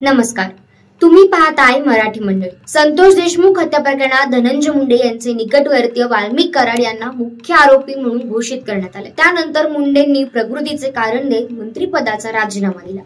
नमस्कार, तुम्ही पाहताय मराठी मंडळी। संतोष देशमुख हत्या प्रकरणात धनंजय मुंडे यांचे निकटवर्तीय वाल्मिक कराड यांना मुख्य आरोपी म्हणून घोषित करण्यात आले। त्यानंतर मुंडेंनी प्रकृतीचे कारण देत मंत्रिपदाचा राजीनामा दिला।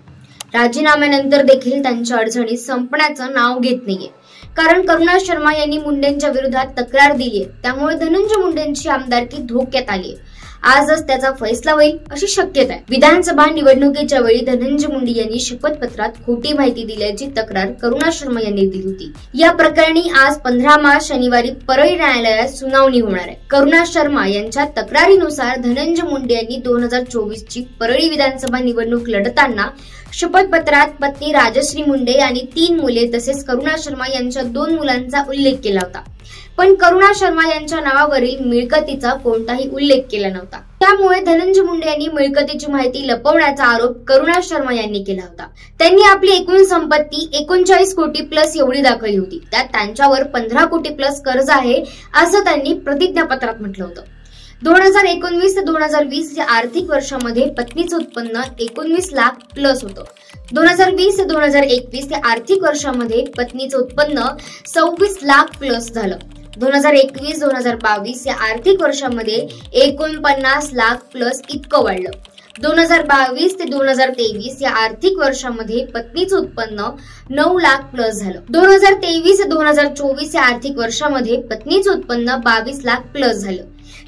राजीनाम्यानंतर देखील त्यांच्या अडचणी संपण्याचं नाव घेत नाहीये, कारण करुणा शर्मा यांनी मुंडेंच्या विरोधात तक्रार दिली आहे। त्यामुळे धनंजय मुंडेंची आमदारकी धोक्यात आली आहे। आजच त्याचा फैसला होईल अशी शक्यता आहे। विधानसभा निवडणुकीच्या वेळी धनंजय मुंडे यांनी शपथपत्रात खोटी माहिती दिल्याची तक्रार करुणा शर्मा यांनी दिली होती। या प्रकरणी आज 15 मार्च शनिवारी परळी न्यायालयात सुनावणी होणार आहे। करुणा शर्मा यांच्या तक्रारीनुसार धनंजय मुंडे यांनी 2024 ची परळी विधानसभा निवडणूक लढताना शपथपत्रात पत्नी राजश्री मुंडे आणि 3 मुले तसेच करुणा शर्मा यांच्या 2 मुलांचा उल्लेख केला होता, पण करुणा शर्मा यांच्या नावावरील मिळकतीचा कोणताही उल्लेख केला नव्हता। त्यामुळे धनंजय मुंडे यांनी मिळकतीची माहिती लपवण्याचा आरोप करुणा शर्मा यांनी केला होता। त्यांनी आपली एकूण संपत्ती 39 कोटी प्लस एवढी दाखवली होती। त्यात त्यांच्यावर 15 कोटी प्लस कर्ज आहे असं त्यांनी प्रतिज्ञापत्रात म्हटलं होतं। 2019 ते 2020 या आर्थिक वर्षामध्ये पत्नीचं उत्पन्न 19 लाख प्लस होतं। 2020 ते 2021 या आर्थिक वर्षामध्ये पत्नीचं उत्पन्न 26 लाख प्लस झालं। 2021-2022 या आर्थिक वर्षामध्ये 49 लाख प्लस इतकं वाढलं। 2022 ते 2023 या आर्थिक वर्षामध्ये पत्नीचं उत्पन्न 9 लाख प्लस झालं। 2023 ते 2024 या आर्थिक वर्षामध्ये पत्नीचं उत्पन्न 22 लाख प्लस झालं।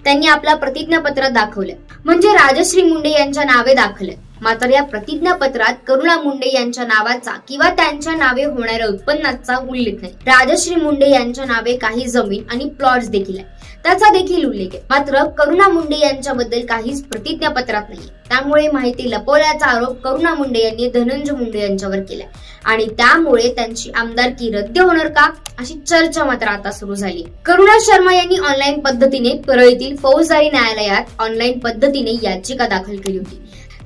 त्यांनी आपला प्रतिज्ञापत्र दाखवलं, म्हणजे राजश्री मुंडे यांच्या नावे दाखवलं। मात्र या प्रतिज्ञापत्रात करुणा मुंडे यांच्या नावाचा किंवा त्यांच्या नावे होणाऱ्या उत्पन्नाचा उल्लेख नाही। राजश्री मुंडे यांच्या नावे काही जमीन आणि प्लॉट्स देखील आहे, त्याचा देखील उल्लेख आहे। मात्र करुणा मुंडे यांच्याबद्दल काहीच प्रतिज्ञापत्रात नाही। त्यामुळे माहिती लपवल्याचा आरोप करुणा मुंडे यांनी धनंजय मुंडे यांच्यावर केलाय आणि त्यामुळे त्यांची आमदारकी रद्द होणार का अशी चर्चा मात्र आता सुरू झाली। करुणा शर्मा यांनी ऑनलाईन पद्धतीने परळीतील फौजदारी न्यायालयात ऑनलाईन पद्धतीने याचिका दाखल केली होती।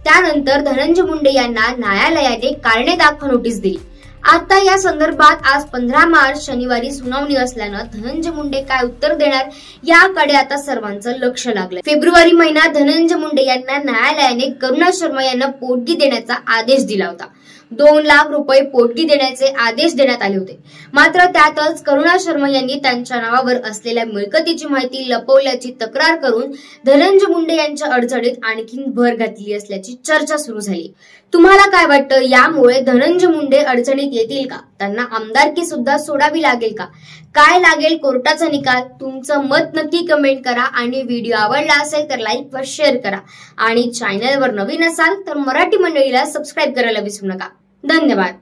त्यानंतर धनंजय मुंडे यांना न्यायालयाने कारणे दाखवा नोटीस दिली। आता या संदर्भात आज 15 मार्च शनिवारी सुनावणी असल्यानं धनंजय मुंडे काय उत्तर देणार याकडे आता सर्वांचं लक्ष लागलंय। फेब्रुवारी महिन्यात धनंजय मुंडे यांना न्यायालयाने करुणा शर्मा यांना पोटगी देण्याचा आदेश दिला होता। 2 लाख रुपये पोटगी देण्याचे आदेश देण्यात आले होते। मात्र त्यातच करुणा शर्मा यांनी त्यांच्या नावावर असलेल्या मिळकतीची माहिती लपवल्याची तक्रार करून धनंजय मुंडे यांच्या अडचणीत आणखी भर घातली असल्याची चर्चा सुरू झाली। तुम्हाला काय वाटतं, यामुळे धनंजय मुंडे अडचणीत येतील का? त्यांना आमदारकी सुद्धा सोडावी लागेल का? काय लागेल कोर्टाचा निकाल? तुमचं मत नक्की कमेंट करा आणि व्हिडिओ आवडला असेल तर लाईक व शेअर करा आणि चॅनलवर नवीन असाल तर मराठी मंडळीला सबस्क्राईब करायला विसरू नका। धन्यवाद।